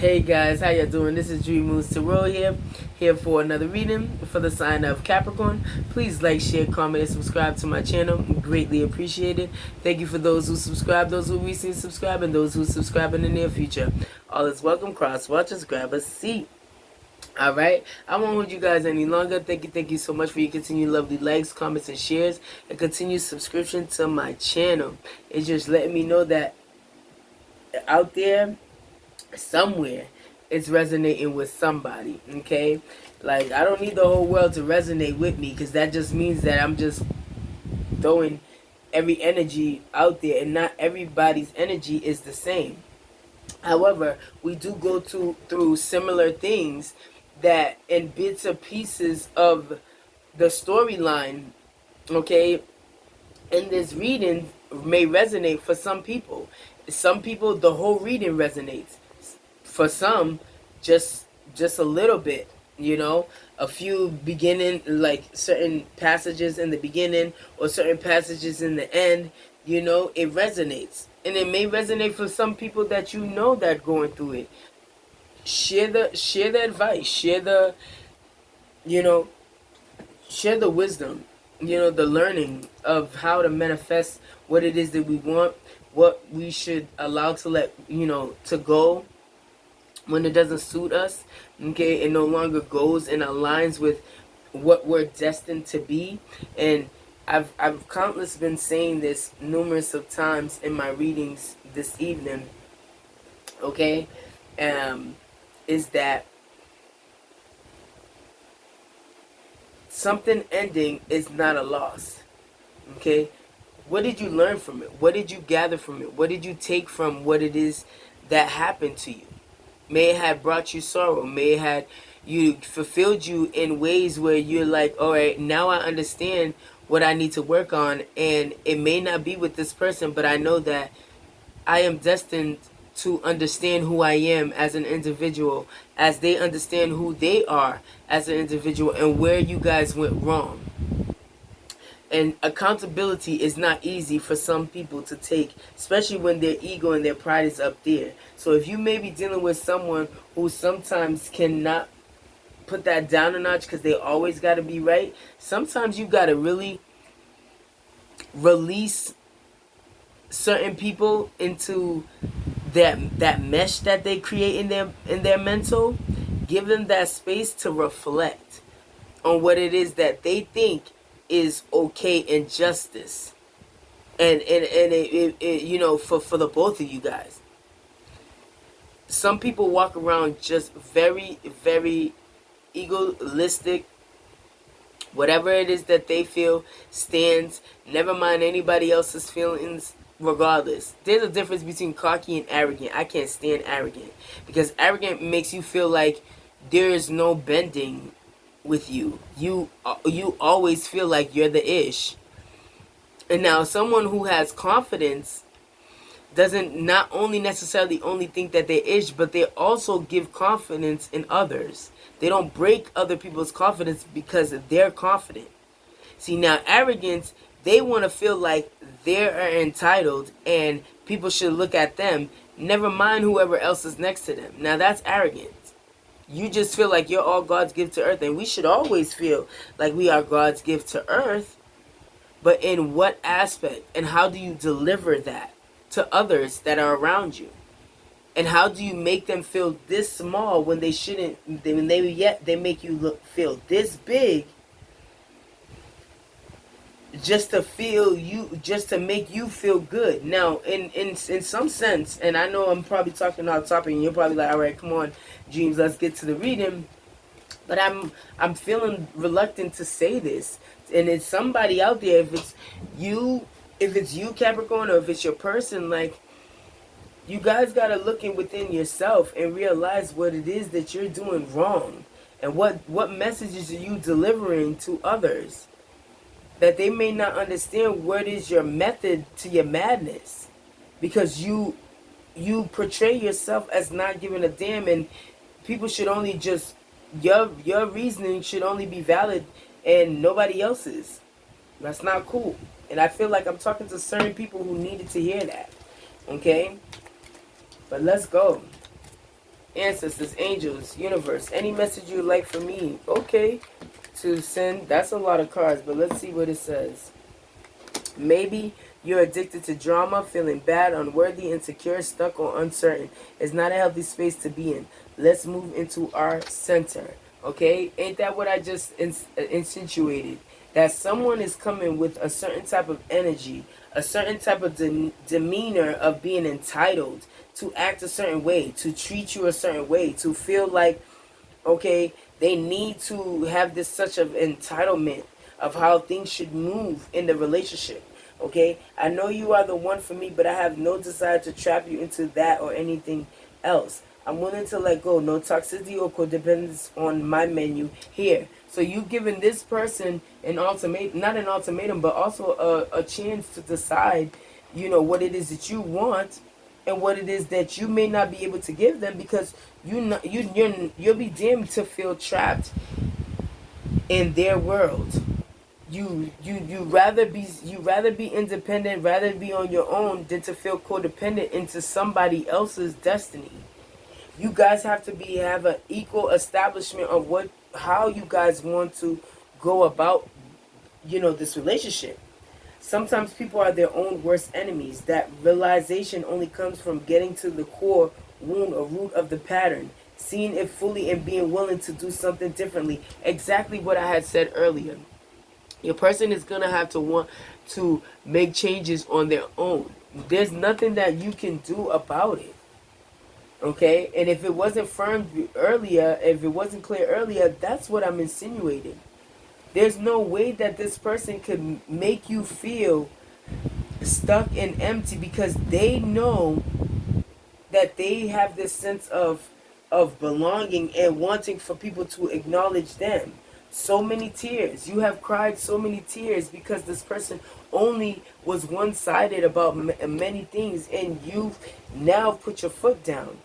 Hey guys, how you doing? This is Dream Moons Tarot here for another reading for the sign of Capricorn. Please like, share, comment, and subscribe to my channel. Greatly appreciated. Thank you for those who subscribe, those who recently subscribe, and those who subscribe in the near future. All is welcome. Cross watchers, grab a seat. Alright, I won't hold you guys any longer. Thank you so much for your continued lovely likes, comments, and shares, and continued subscription to my channel. It's just letting me know that out there, somewhere, it's resonating with somebody. Okay, like I don't need the whole world to resonate with me, because that just means that I'm just throwing every energy out there, and not everybody's energy is the same. However, we do go through similar things that in bits or pieces of the storyline, okay, in this reading may resonate for some people. Some people, the whole reading resonates. For some, just a little bit, a few beginning, like certain passages in the beginning or certain passages in the end, it resonates. And it may resonate for some people that that going through it. Share the advice, share the wisdom, the learning of how to manifest what it is that we want, what we should allow to let to go when it doesn't suit us. Okay, it no longer goes and aligns with what we're destined to be. And I've countless been saying this numerous of times in my readings this evening, okay, is that something ending is not a loss. Okay, what did you learn from it? What did you gather from it? What did you take from what it is that happened to you? May it have brought you sorrow. May it have fulfilled you in ways where you're like, all right, now I understand what I need to work on. And it may not be with this person, but I know that I am destined to understand who I am as an individual, as they understand who they are as an individual, and where you guys went wrong. And accountability is not easy for some people to take, especially when their ego and their pride is up there. So if you may be dealing with someone who sometimes cannot put that down a notch because they always got to be right, sometimes you got to really release certain people into that mesh that they create in their mental. Give them that space to reflect on what it is that they think is okay in justice, and it for the both of you guys. Some people walk around just very, very egoistic. Whatever it is that they feel stands, never mind anybody else's feelings. Regardless, there's a difference between cocky and arrogant. I can't stand arrogant, because arrogant makes you feel like there is no bending with you. You always feel like you're the ish. And now someone who has confidence doesn't not only necessarily only think that they're ish, but they also give confidence in others. They don't break other people's confidence because they're confident. See, now arrogance, they want to feel like they're entitled and people should look at them, never mind whoever else is next to them. Now that's arrogance. You just feel like you're all God's gift to earth, and we should always feel like we are God's gift to earth. But in what aspect, and how do you deliver that to others that are around you? And how do you make them feel this small when they shouldn't? When they make you feel this big, just to make you feel good. Now, in some sense, and I know I'm probably talking off topic, and you're probably like, all right, come on, Dreams, let's get to the reading. But I'm feeling reluctant to say this, and it's somebody out there. If it's you Capricorn, or if it's your person, like, you guys gotta look within yourself and realize what it is that you're doing wrong, and what messages are you delivering to others that they may not understand. What is your method to your madness? Because you portray yourself as not giving a damn, and people should only just, your reasoning should only be valid and nobody else's. That's not cool. And I feel like I'm talking to certain people who needed to hear that. Okay? But let's go. ancestors, angels, universe, any message you'd like for me, okay, to send. That's a lot of cards, but let's see what it says. Maybe you're addicted to drama, feeling bad, unworthy, insecure, stuck, or uncertain. It's not a healthy space to be in. Let's move into our center. Okay? Ain't that what I just insinuated? That someone is coming with a certain type of energy, a certain type of demeanor of being entitled, to act a certain way, to treat you a certain way, to feel like, okay, they need to have this such of entitlement of how things should move in the relationship. Okay, I know you are the one for me, but I have no desire to trap you into that or anything else. I'm willing to let go. No toxicity or codependence on my menu here. So you've given this person an ultimatum, not an ultimatum, but also a chance to decide, what it is that you want and what it is that you may not be able to give them, because you'll be damned to feel trapped in their world. You rather be independent, rather be on your own than to feel codependent into somebody else's destiny. You guys have to have an equal establishment of how you guys want to go about this relationship. Sometimes people are their own worst enemies. That realization only comes from getting to the core wound or root of the pattern, seeing it fully and being willing to do something differently. Exactly what I had said earlier. Your person is going to have to want to make changes on their own. There's nothing that you can do about it. Okay? And if it wasn't firm earlier, if it wasn't clear earlier, that's what I'm insinuating. There's no way that this person could make you feel stuck and empty, because they know that they have this sense of belonging and wanting for people to acknowledge them. So many tears. You have cried so many tears because this person only was one-sided about many things, and you've now put your foot down.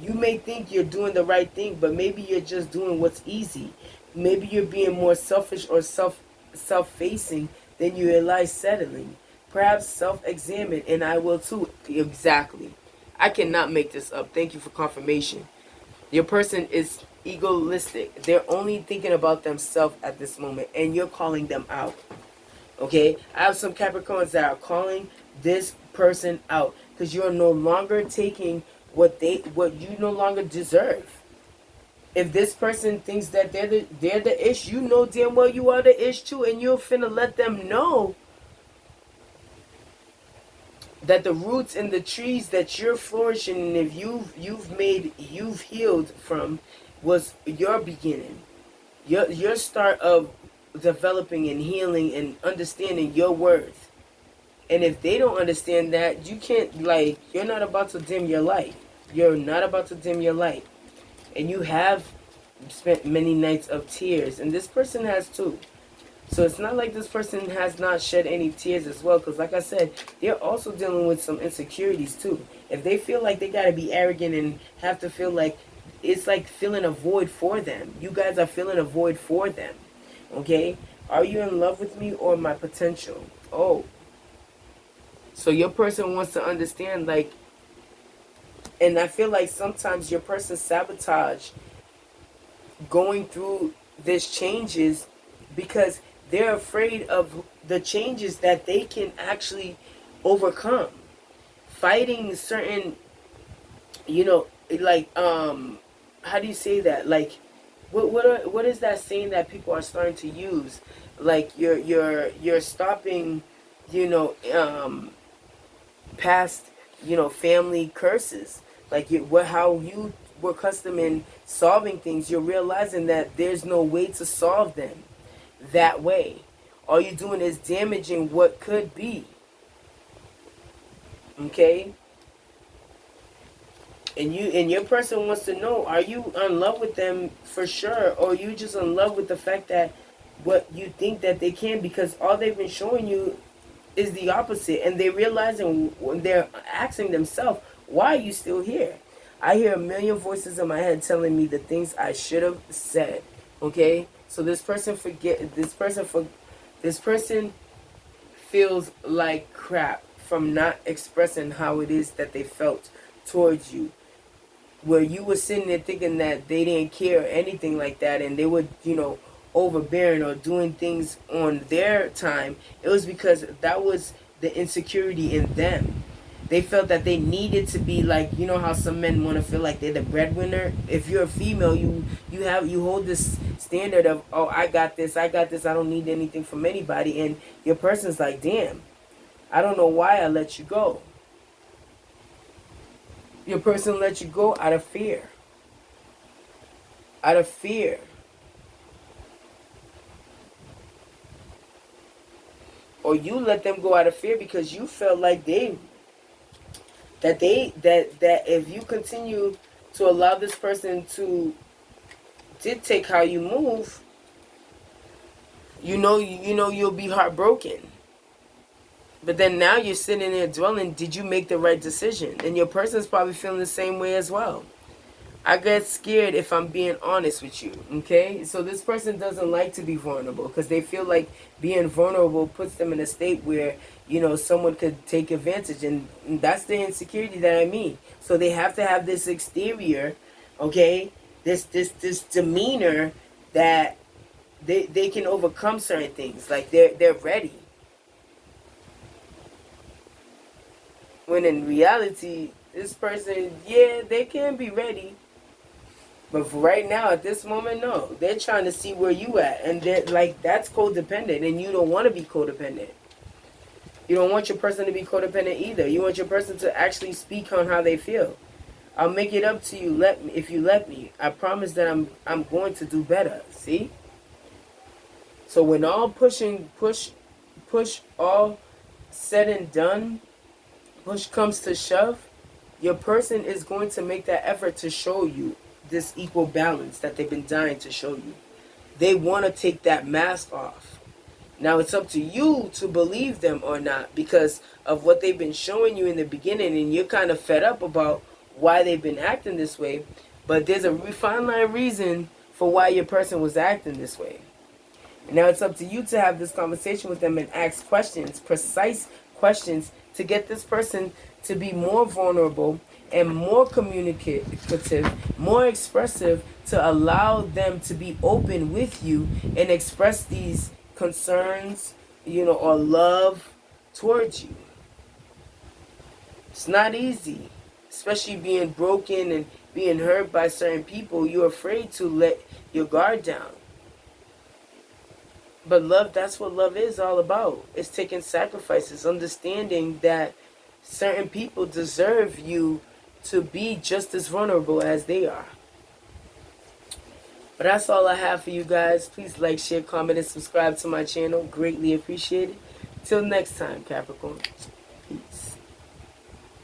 You may think you're doing the right thing, but maybe you're just doing what's easy. Maybe you're being more selfish or self-facing than you realize settling. Perhaps self-examine, and I will too. Exactly. I cannot make this up. Thank you for confirmation. Your person is egoistic. They're only thinking about themselves at this moment, and you're calling them out. Okay? I have some Capricorns that are calling this person out because you're no longer taking what you no longer deserve. If this person thinks that they're the ish, you know damn well you are the ish too, and you're finna let them know that the roots and the trees that you're flourishing, and if you've healed from, was your beginning, your start of developing and healing and understanding your worth. And if they don't understand that, you can't, you're not about to dim your light. You're not about to dim your light. And you have spent many nights of tears, and this person has too. So it's not like this person has not shed any tears as well, because like I said, they're also dealing with some insecurities too. If they feel like they gotta be arrogant and have to feel like, it's like filling a void for them. You guys are filling a void for them. Okay? Are you in love with me or my potential? Oh. So your person wants to understand, and I feel like sometimes your person sabotage going through this changes because they're afraid of the changes that they can actually overcome. Fighting certain, how do you say that? What is that saying that people are starting to use? Like you're stopping, past, family curses. How you were accustomed in solving things, you're realizing that there's no way to solve them that way. All you're doing is damaging what could be. Okay? And your person wants to know, are you in love with them for sure, or are you just in love with the fact that what you think that they can, because all they've been showing you is the opposite, and they're realizing, when they're asking themselves, why are you still here? I hear a million voices in my head telling me the things I should have said. Okay? So this person feels like crap from not expressing how it is that they felt towards you. where you were sitting there thinking that they didn't care or anything like that, and they were, overbearing or doing things on their time, it was because that was the insecurity in them. They felt that they needed to be like, how some men want to feel like they're the breadwinner. If you're a female, you hold this standard of, oh, I got this, I don't need anything from anybody, and your person's like, damn, I don't know why I let you go. Your person let you go out of fear. Out of fear. Or you let them go out of fear because you felt like that if you continue to allow this person to dictate how you move, you'll be heartbroken. But then now you're sitting there dwelling, did you make the right decision? And your person's probably feeling the same way as well. I get scared if I'm being honest with you, okay? So this person doesn't like to be vulnerable because they feel like being vulnerable puts them in a state where, someone could take advantage. And that's the insecurity that I mean. So they have to have this exterior, okay? This demeanor that they can overcome certain things. Like they're ready. When in reality, this person, yeah, they can be ready. But for right now, at this moment, no. They're trying to see where you at. And they're like, that's codependent. And you don't want to be codependent. You don't want your person to be codependent either. You want your person to actually speak on how they feel. I'll make it up to you if you let me. I promise that I'm going to do better. See? So when all push all said and done, push comes to shove, your person is going to make that effort to show you this equal balance that they've been dying to show you. They want to take that mask off. Now it's up to you to believe them or not because of what they've been showing you in the beginning, and you're kind of fed up about why they've been acting this way. But there's a fine line reason for why your person was acting this way. And now it's up to you to have this conversation with them and ask questions, precise questions, to get this person to be more vulnerable and more communicative, more expressive, to allow them to be open with you and express these concerns, or love towards you. It's not easy, especially being broken and being hurt by certain people. You're afraid to let your guard down. But love, that's what love is all about. It's taking sacrifices, understanding that certain people deserve you to be just as vulnerable as they are. But that's all I have for you guys. Please like, share, comment, and subscribe to my channel. Greatly appreciated. Till next time, Capricorn. Peace.